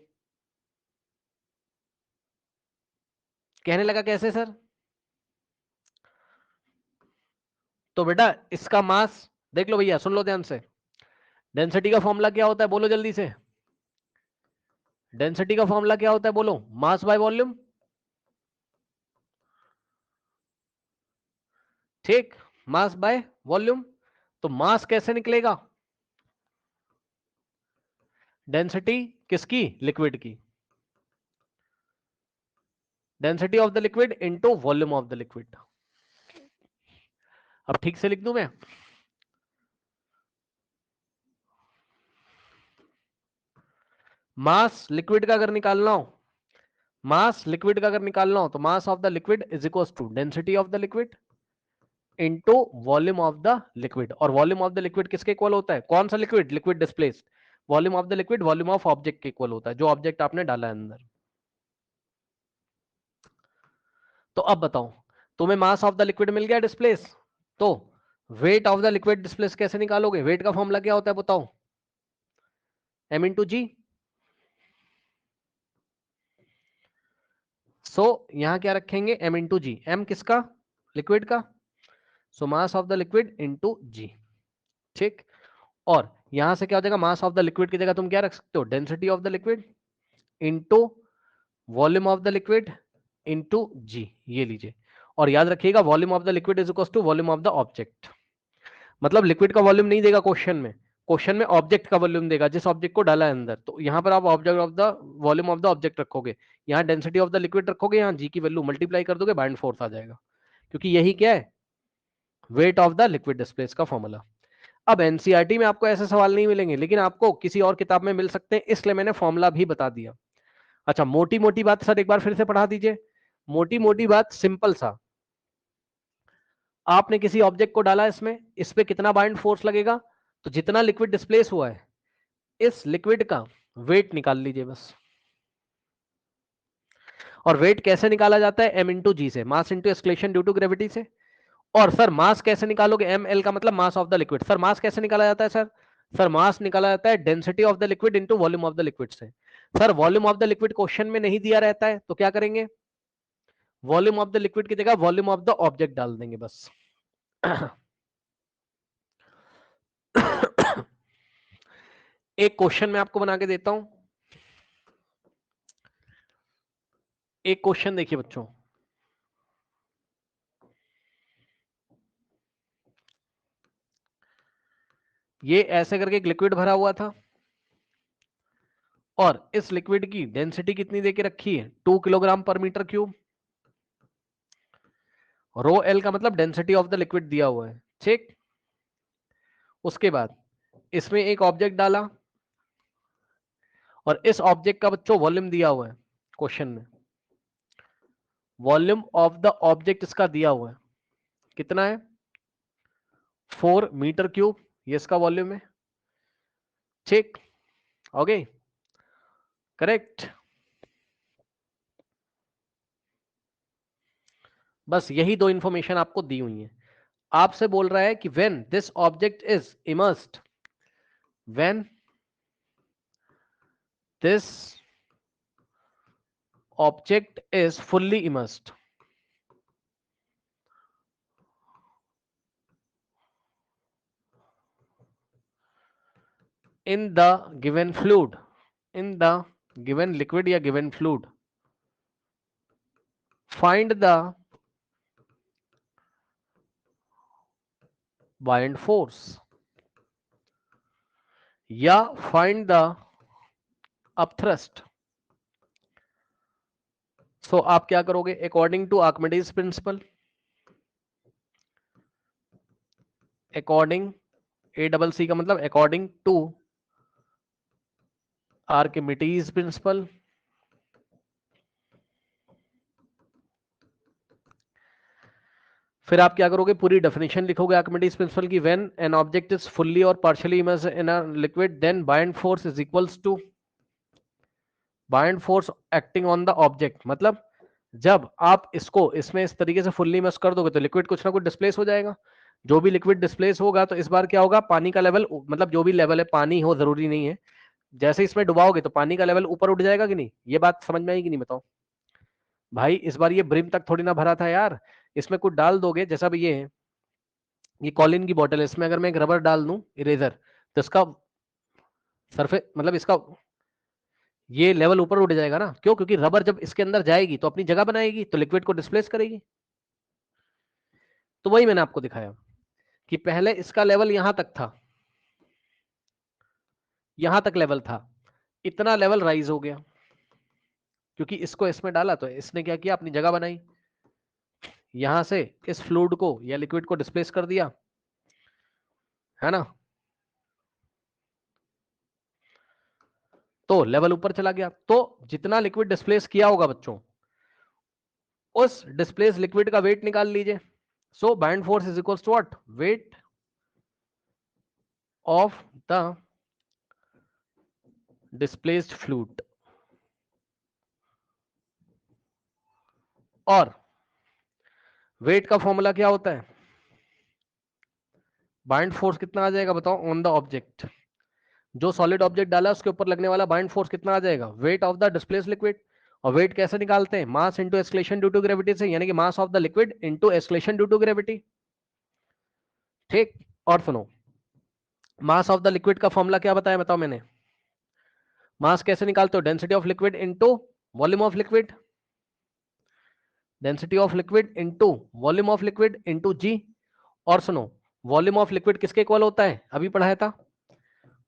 कहने लगा कैसे सर? तो बेटा इसका मास देख लो भैया, सुन लो ध्यान से। डेंसिटी का फॉर्मूला क्या होता है बोलो जल्दी से। डेंसिटी का फॉर्मूला क्या होता है बोलो? Mass by volume. ठीक, मास बाय वॉल्यूम। तो मास कैसे निकलेगा? डेंसिटी किसकी? लिक्विड की। Density of the liquid into volume of the liquid. अब ठीक से लिख दूं मैं? मास लिक्विड का अगर निकालना हो, मास लिक्विड का अगर निकालना हो तो mass of the liquid is equal to density of the liquid into volume of the liquid. और वॉल्यूम ऑफ द लिक्विड किसके इक्वल होता है? कौन सा liquid? Liquid displaced. Volume of the liquid volume of object के equal होता है, जो ऑब्जेक्ट आपने डाला है अंदर। तो अब बताओ, तुम्हें मास ऑफ द लिक्विड मिल गया डिस्प्लेस, तो wait of the liquid displace कैसे निकालोगे? वेट का फॉर्मूला क्या होता है बताओ? m इंटू जी। सो यहां क्या रखेंगे? m into g. m किसका? लिक्विड का। So mass of the liquid into g. ठीक, और यहां से क्या हो जाएगा? मास ऑफ द लिक्विड की जगह तुम क्या रख सकते हो? Density of the liquid into volume of the liquid into G. ये लीजिए, और याद रखिएगा volume of the liquid is equal to volume of the object. मतलब लिक्विड का वॉल्यूम नहीं देगा क्वेश्चन में, क्वेश्चन में ऑब्जेक्ट का वॉल्यूम देगा, जिस ऑब्जेक्ट को डाला है अंदर। तो यहाँ पर आप object of the volume of the object रखोगे, यहाँ डेंसिटी ऑफ द लिक्विड रखोगे, यहाँ जी की वैल्यू मल्टीप्लाई कर दोगे, बाइंड फोर्स आ जाएगा। क्योंकि यही क्या है? Wait of the liquid displace का फॉर्मूला। अब एनसीईआरटी में आपको ऐसे सवाल नहीं मिलेंगे, लेकिन आपको किसी और किताब में मिल सकते हैं, इसलिए मैंने फॉर्मूला भी बता दिया। अच्छा, मोटी मोटी बात सर एक बार फिर से पढ़ा दीजिए। मोटी मोटी बात सिंपल सा, आपने किसी ऑब्जेक्ट को डाला, इसमें इस पे कितना बाइंड फोर्स लगेगा, तो जितना लिक्विड डिस्प्लेस हुआ है इस लिक्विड का वेट निकाल लीजिए बस। और वेट कैसे निकाला जाता है? m इंटू जी से, mass into acceleration due to gravity से। और सर मास कैसे निकालोगे? एम एल का मतलब mass of the liquid. Sir mass कैसे निकाला जाता है सर? सर मास निकाला जाता है density of the liquid into volume of the liquid से। Sir volume of the liquid question में नहीं दिया रहता है, तो क्या करेंगे? वॉल्यूम ऑफ द लिक्विड की जगह वॉल्यूम ऑफ द ऑब्जेक्ट डाल देंगे बस। एक क्वेश्चन मैं आपको बना के देता हूं। एक क्वेश्चन देखिए बच्चों, ये ऐसे करके एक लिक्विड भरा हुआ था, और इस लिक्विड की डेंसिटी कितनी देके रखी है? 2 kilogram per metre cube. Rho L का मतलब डेंसिटी ऑफ द लिक्विड दिया हुआ है। ठीक, उसके बाद इसमें एक ऑब्जेक्ट डाला, और इस ऑब्जेक्ट का बच्चों वॉल्यूम दिया हुआ है क्वेश्चन में। वॉल्यूम ऑफ द ऑब्जेक्ट इसका दिया हुआ है, कितना है? 4 मीटर क्यूब, ये इसका वॉल्यूम है। ठीक, ओके, करेक्ट। बस यही दो इंफॉर्मेशन आपको दी हुई है। आपसे बोल रहा है कि when this object is immersed, when this object is fully immersed in the given fluid, in the given liquid या given fluid, find the buoyant force या find the upthrust। सो आप क्या करोगे? According to Archimedes principle, according A double C का मतलब according to Archimedes principal, फिर आप क्या करोगे? पूरी डेफिनेशन लिखोगे आर्किमिडीज प्रिंसिपल की। When an object is fully और partially immersed in a liquid then buoyant force is equals to buoyant force acting on the object. मतलब जब आप इसको इसमें इस तरीके से फुल्ली इमर्स कर दोगे तो लिक्विड कुछ ना कुछ डिस्प्लेस हो जाएगा। जो भी लिक्विड डिस्प्लेस होगा तो इस बार क्या होगा? पानी का लेवल, मतलब जो भी लेवल है, पानी हो जरूरी नहीं है, जैसे इसमें डुबाओगे तो पानी का लेवल ऊपर उठ जाएगा कि नहीं? ये बात समझ में आई कि नहीं बताओ? भाई इस बार ये ब्रिम तक थोड़ी ना भरा था यार, इसमें कुछ डाल दोगे, जैसा भी ये कॉलिन की बोतल है, इसमें अगर मैं एक रबर डाल दूं इरेजर, तो इसका सरफेस मतलब इसका ये लेवल ऊपर उठ जाएगा ना। क्यों? क्योंकि रबर जब इसके अंदर जाएगी तो अपनी जगह बनाएगी, तो लिक्विड को डिस्प्लेस करेगी। तो वही मैंने आपको दिखाया कि पहले इसका लेवल यहां तक था, यहां तक लेवल था, इतना लेवल राइज हो गया क्योंकि इसको इसमें डाला, तो इसने क्या किया, अपनी जगह बनाई, यहां से इस फ्लूइड को या लिक्विड को डिस्प्लेस कर दिया, है ना। तो लेवल ऊपर चला गया। तो जितना लिक्विड डिस्प्लेस किया होगा बच्चों, उस डिस्प्लेस लिक्विड का वेट निकाल लीजिए। So buoyant force is equals to what, weight of the displaced fluid. और वेट का फॉर्मूला क्या होता है, बाइंड फोर्स कितना आ जाएगा बताओ ऑन द ऑब्जेक्ट, जो सॉलिड ऑब्जेक्ट डाला उसके ऊपर लगने वाला बाइंड फोर्स कितना आ जाएगा, weight of the displace liquid. और वेट कैसे निकालते हैं, mass into acceleration due to gravity से, यानी कि mass of the liquid into acceleration due to gravity. ठीक। और सुनो, मास ऑफ द लिक्विड का फॉर्मूला क्या बताया, बताओ मैंने, मास कैसे निकालते हो, density of liquid into volume of liquid, density of liquid into volume of liquid into G. और सुनो, वॉल्यूम ऑफ लिक्विड किसके इक्वल होता है, अभी पढ़ाया था,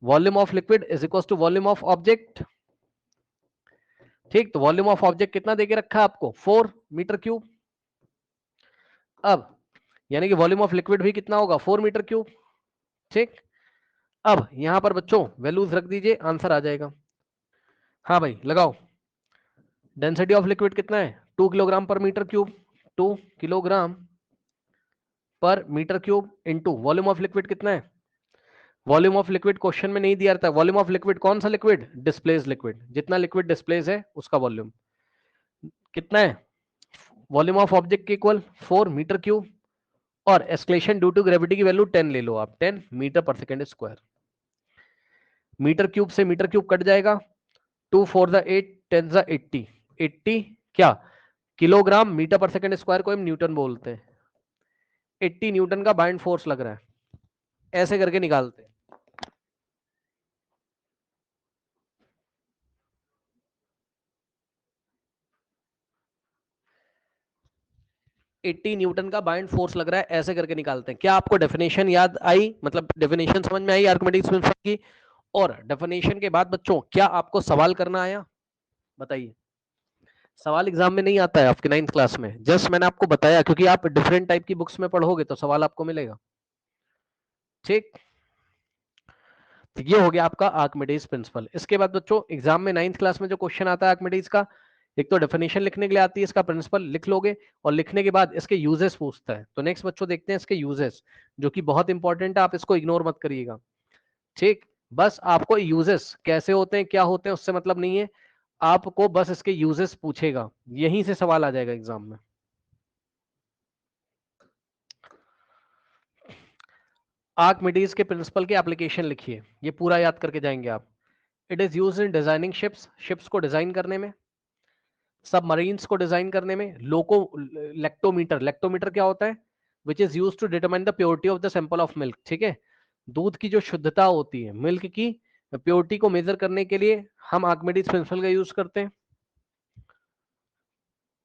volume of liquid is equal to volume of object. ठीक, तो वॉल्यूम ऑफ ऑब्जेक्ट कितना देके रखा है आपको, 4 मीटर क्यूब। अब यानी कि वॉल्यूम ऑफ लिक्विड भी कितना होगा, 4 मीटर क्यूब। ठीक। अब यहां पर बच्चों वैल्यूज रख दीजिए, आंसर आ जाएगा। हाँ भाई लगाओ, डेंसिटी ऑफ लिक्विड कितना है, 2 kilogram per metre cube, 2 kilogram per metre cube into volume of liquid कितना है, वॉल्यूम ऑफ लिक्विड क्वेश्चन में नहीं दिया रहता, वॉल्यूम ऑफ लिक्विड कौन सा लिक्विड, डिस्प्लेस लिक्विड, जितना लिक्विड डिस्प्लेस है उसका वॉल्यूम कितना है, वॉल्यूम ऑफ ऑब्जेक्ट के इक्वल 4 मीटर क्यूब, और एक्सक्लेशन ड्यू टू ग्रेविटी की वैल्यू 10 ले लो आप, 10 मीटर पर सेकेंड स्क्वायर। मीटर क्यूब से मीटर क्यूब कट जाएगा, 2 4 द 8 10 द 80, 80 क्या, किलोग्राम मीटर पर सेकेंड स्क्वायर को हम न्यूटन बोलते हैं, 80 न्यूटन का बाइंड फोर्स लग रहा है, ऐसे करके निकालते हैं। 80 न्यूटन का बाइंड फोर्स लग रहा है, ऐसे करके निकालते हैं। क्या आपको डेफिनेशन याद आई, मतलब डेफिनेशन समझ में आई आर्किमिडीज प्रिंसिपल की? और डेफिनेशन के बाद बच्चों क्या आपको सवाल करना आया, बताइए। सवाल एग्जाम में नहीं आता है आपके 9th क्लास में, जस्ट मैंने आपको बताया, क्योंकि आप डिफरेंट टाइप की बुक्स में पढ़ोगे तो सवाल आपको मिलेगा। ठीक, तो ये हो गया आपका आर्किमिडीज प्रिंसिपल। इसके बाद बच्चों एग्जाम में 9th क्लास में जो क्वेश्चन आता है आर्किमिडीज का, एक तो डेफिनेशन लिखने के लिए आती है, इसका प्रिंसिपल लिख लोगे, और लिखने के बाद इसके यूजेस पूछता है। तो नेक्स्ट बच्चों देखते हैं इसके यूजेस, जो कि बहुत इंपॉर्टेंट है, आप इसको इग्नोर मत करिएगा। ठीक, बस आपको यूजेस कैसे होते हैं क्या होते हैं उससे मतलब नहीं है, आपको बस इसके यूजेस पूछेगा, यहीं से सवाल आ जाएगा एग्जाम में। आर्किमिडीज के प्रिंसिपल की एप्लीकेशन लिखिए, ये पूरा याद करके जाएंगे आप। It is used in designing ships, ships को डिजाइन करने में, सबमरीन्स को डिजाइन करने में, लोको लेक्टोमीटर, लेक्टोमीटर क्या होता है, which is used to determine the purity of the sample of milk. ठीक है, दूध की जो शुद्धता होती है, मिल्क की प्योरिटी को मेजर करने के लिए हम आर्किमिडीज प्रिंसिपल का यूज करते हैं।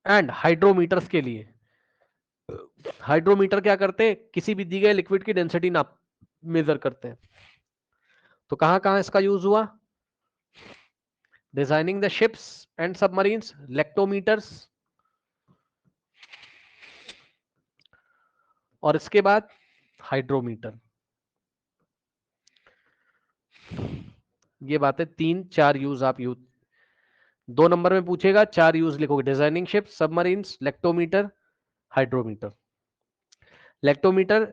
एंड हाइड्रोमीटर्स के लिए, हाइड्रोमीटर क्या करते हैं, किसी भी दी गए लिक्विड की डेंसिटी नाप मेजर करते हैं। तो कहां कहां इसका यूज हुआ, designing the ships and submarines, lactometers, और इसके बाद हाइड्रोमीटर। ये बातें 3 4 यूज आप यूज 2 नंबर में पूछेगा, 4 यूज लिखोगे, designing ship, submarines, lactometer, hydrometer. Lactometer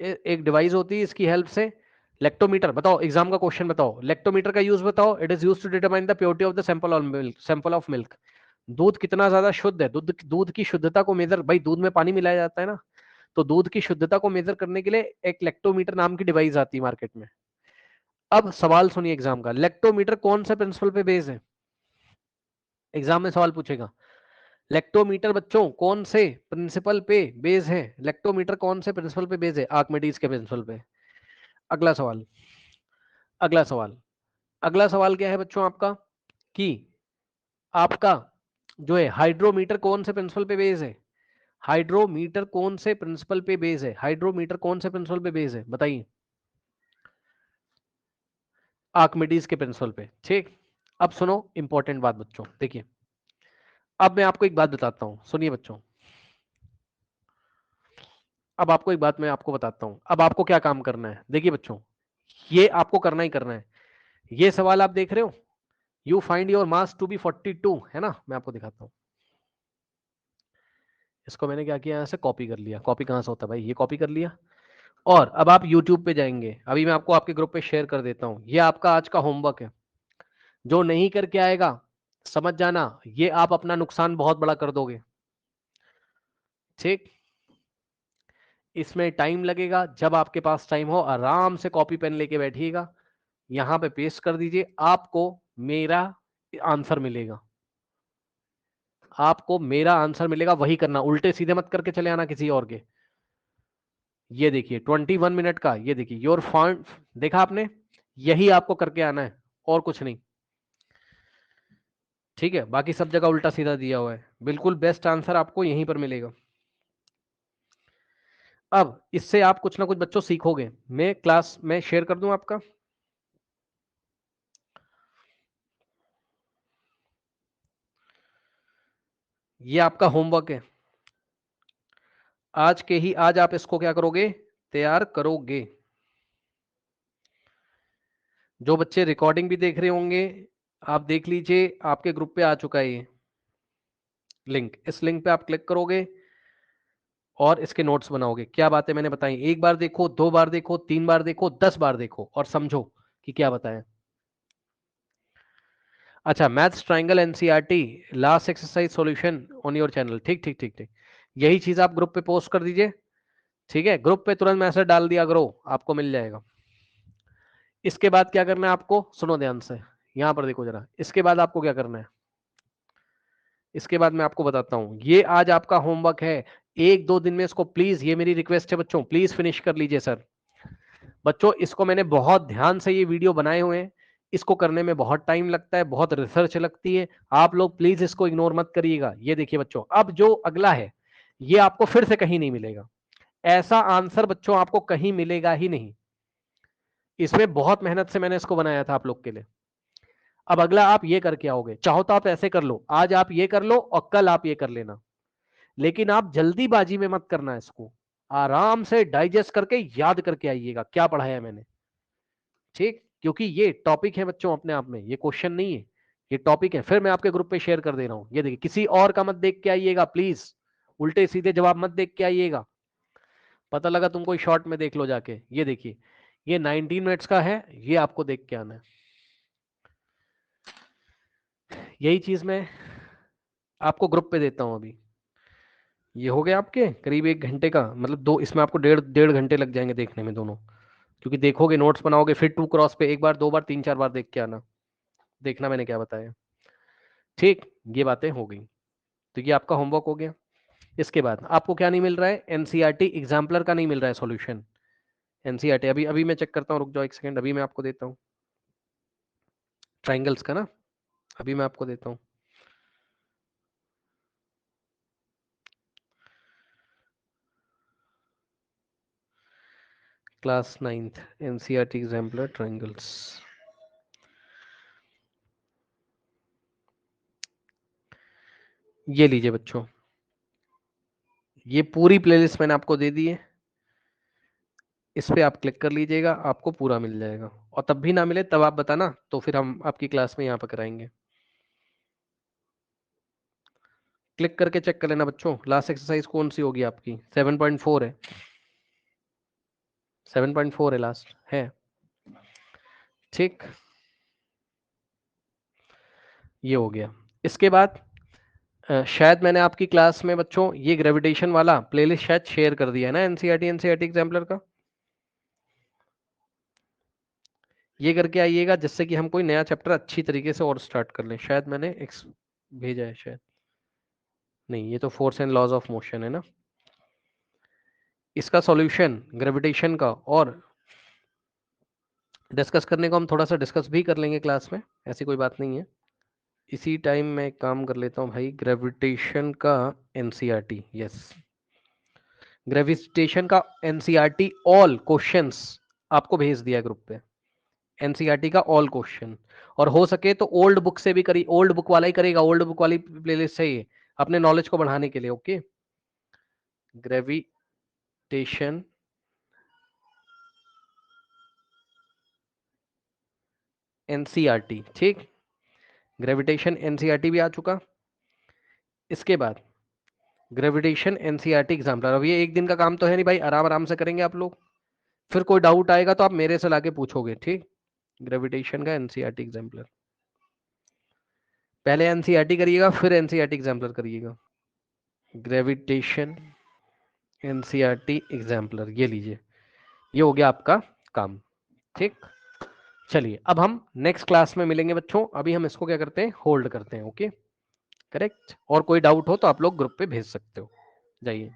एक डिवाइस होती है, इसकी हेल्प से, लेक्टोमीटर बताओ, एग्जाम का क्वेश्चन बताओ, लेक्टोमीटर का यूज बताओ। It is used to determine the purity of the sample of milk, sample of milk, दूध कितना ज्यादा शुद्ध है, दूध की शुद्धता को मेजर, भाई दूध में पानी मिलाया जाता है ना, तो दूध की शुद्धता को मेजर करने के लिए एक लेक्टोमीटर नाम की डिवाइस आती है मार्केट में। अब सवाल सुनिए एग्जाम का, लेक्टोमीटर कौन से प्रिंसिपल पे बेस्ड है, एग्जाम में सवाल पूछेगा, लेक्टोमीटर बच्चों कौन से प्रिंसिपल पे बेस है? लेक्टोमीटर कौन से प्रिंसिपल पे बेस है? आर्किमिडीज के प्रिंसिपल पे। अगला सवाल, अगला सवाल, अगला सवाल क्या है बच्चों आपका कि आपका जो है हाइड्रोमीटर कौन से प्रिंसिपल पे बेस है? हाइड्रोमीटर कौन से प्रिंसिपल पे बेस है? हाइड्रोमीटर कौन से प्रिंसिपल पे बेस है बताइए? आर्किमिडीज के प्रिंसिपल पे। ठीक, अब सुनो इंपॉर्टेंट बात बच्चों, देखिए अब मैं आपको एक बात बताता हूं, सुनिए बच्चों। अब आपको एक बात मैं आपको बताता हूं, अब आपको क्या काम करना है, देखिए बच्चों, ये आपको करना ही करना है। ये सवाल आप देख रहे हो, you find your mass to be 42, है ना? मैं आपको दिखाता हूं। इसको मैंने क्या किया, ऐसे कॉपी कर लिया। कॉपी कहां से होता है भाई? ये कॉपी कर लिया। और अब आप YouTube पे जाएंगे, अभी मैं आपको आपके ग्रुप पे शेयर कर देता हूं, ये आपका आज का होमवर्क है। जो नहीं करके आएगा समझ जाना, ये आप अपना नुकसान बहुत बड़ा कर दोगे। ठीक, इसमें टाइम लगेगा, जब आपके पास टाइम हो आराम से कॉपी पेन लेके बैठिएगा, यहां पे पेस्ट कर दीजिए, आपको मेरा आंसर मिलेगा। आपको मेरा आंसर मिलेगा, वही करना, उल्टे सीधे मत करके चले आना किसी और के। ये देखिए 21 मिनट का, ये देखिए योर फॉन्ट, देखा आपने? यही आपको करके आना है और कुछ नहीं। ठीक है, बाकी सब जगह उल्टा सीधा दिया हुआ है, बिल्कुल बेस्ट आंसर आपको यहीं पर मिलेगा। अब इससे आप कुछ ना कुछ बच्चों सीखोगे, मैं क्लास में शेयर कर दूं आपका। ये आपका होमवर्क है आज के ही, आज आप इसको क्या करोगे, तैयार करोगे। जो बच्चे रिकॉर्डिंग भी देख रहे होंगे, आप देख लीजिए, आपके ग्रुप पे आ चुका है ये लिंक, इस लिंक पे आप क्लिक करोगे और इसके नोट्स बनाओगे। क्या बातें मैंने बताई, एक बार देखो, दो बार देखो, तीन बार देखो, 10 बार देखो और समझो कि क्या बताया। अच्छा, maths triangle NCERT last exercise solution on your channel. ठीक ठीक ठीक ठीक, यही चीज आप ग्रुप पे पोस्ट कर दीजिए। ठीक है, ग्रुप पे तुरंत मैसेज डाल दिया करो, आपको मिल जाएगा। इसके बाद क्या करना है आपको, सुनो ध्यान से, यहां पर देखो जरा, इसके बाद आपको क्या करना है, इसके बाद मैं आपको बताता हूं। ये आज आपका होमवर्क है, एक दो दिन में इसको प्लीज, ये मेरी रिक्वेस्ट है बच्चों, प्लीज फिनिश कर लीजिए सर। बच्चों इसको मैंने बहुत ध्यान से ये वीडियो बनाए हुए हैं, इसको करने में बहुत टाइम लगता है, बहुत रिसर्च लगती है, आप लोग प्लीज इसको इग्नोर मत करिएगा। ये देखिए बच्चों, अब जो अगला है ये आपको फिर से कहीं नहीं मिलेगा, ऐसा आंसर बच्चों आपको कहीं मिलेगा ही नहीं। इसमें बहुत मेहनत से मैंने इसको बनाया था आप लोग के लिए। अब अगला आप ये करके आओगे, चाहो तो आप ऐसे कर लो, आज आप ये कर लो और कल आप ये कर लेना, लेकिन आप जल्दीबाजी में मत करना, इसको आराम से डाइजेस्ट करके याद करके आइएगा क्या पढ़ाया मैंने। ठीक, क्योंकि ये टॉपिक है बच्चों अपने आप में, ये क्वेश्चन नहीं है, ये टॉपिक है। फिर मैं आपके ग्रुप पे शेयर कर दे रहा हूं, ये देखिए, किसी और का मत देख के आइएगा प्लीज, उल्टे सीधे जवाब मत देख के आइएगा। पता लगा तुम कोई शॉर्ट में देख लो जाके, ये देखिए ये 19 मिनट्स का है, ये आपको देख के आना है। यही चीज मैं आपको ग्रुप पे देता हूं अभी। ये हो गया आपके करीब 1 घंटे का, मतलब दो, इसमें आपको डेढ़ डेढ़ घंटे लग जाएंगे देखने में दोनों, क्योंकि देखोगे, नोट्स बनाओगे, फिर टू क्रॉस पे एक बार, दो बार, तीन चार बार देख के आना, देखना मैंने क्या बताया। ठीक, ये बातें हो गई, तो ये आपका होमवर्क हो गया। इसके बाद आपको क्या नहीं मिल रहा है, एनसीईआरटी एग्जाम्पलर का नहीं मिल रहा है सॉल्यूशन। एनसीईआरटी अभी अभी मैं चेक करता हूँ, रुक जाओ एक सेकंड, अभी मैं आपको देता हूँ ट्राइंगल्स का ना, अभी मैं आपको देता हूँ। Class 9th NCERT exemplar triangles, ये लीजिए बच्चों, ये पूरी प्लेलिस्ट मैंने आपको दे दी है, इस पे आप क्लिक कर लीजिएगा, आपको पूरा मिल जाएगा। और तब भी ना मिले तब आप बताना, तो फिर हम आपकी क्लास में यहाँ पर कराएंगे। क्लिक करके चेक कर लेना बच्चों, लास्ट एक्सरसाइज कौन सी होगी आपकी, 7.4 है, 7.4 है लास्ट है। ठीक, ये हो गया। इसके बाद शायद मैंने आपकी क्लास में बच्चों ये ग्रेविटेशन वाला प्लेलिस्ट शायद शेयर कर दिया है ना, एनसीईआरटी एग्जाम्पलर का। ये करके आइएगा, जिससे कि हम कोई नया चैप्टर अच्छी तरीके से और स्टार्ट कर लें। शायद मैंने भेजा है शायद, नहीं, ये तो force and laws of motion है ना। इसका सॉल्यूशन ग्रेविटेशन का और डिस्कस करने को हम थोड़ा सा डिस्कस भी कर लेंगे क्लास में, ऐसी कोई बात नहीं है। इसी टाइम मैं एक काम कर लेता हूँ भाई, ग्रेविटेशन का एनसीईआरटी, यस, ग्रेविटेशन का एनसीईआरटी ऑल क्वेश्चंस आपको भेज दिया ग्रुप पे, एनसीईआरटी का ऑल क्वेश्चन। और हो सके तो ओल्ड बुक से भी करी, ओल्ड बुक वाला ही करेगा, ओल्ड बुक वाली प्लेलिस्ट से ही, अपने नॉलेज को बढ़ाने के लिए। ओके, ग्रेविटेशन एनसीईआरटी, ठीक, ग्रेविटेशन एनसीईआरटी भी आ चुका। इसके बाद ग्रेविटेशन एनसीईआरटी एग्जाम्पलर। अब ये एक दिन का काम तो है नहीं भाई, आराम आराम से करेंगे आप लोग, फिर कोई डाउट आएगा तो आप मेरे से लाके पूछोगे, ठीक। ग्रेविटेशन का एनसीईआरटी एग्जाम्पलर, पहले एनसीईआरटी करिएगा फिर एनसीईआरटी एग्जाम्पलर करिएगा। ग्रेविटेशन एनसीईआरटी एग्जाम्पलर, ये लीजिए, ये हो गया आपका काम, ठीक। चलिए अब हम नेक्स्ट क्लास में मिलेंगे बच्चों, अभी हम इसको क्या करते हैं, होल्ड करते हैं। Okay, correct. और कोई डाउट हो तो आप लोग ग्रुप पे भेज सकते हो, जाइए।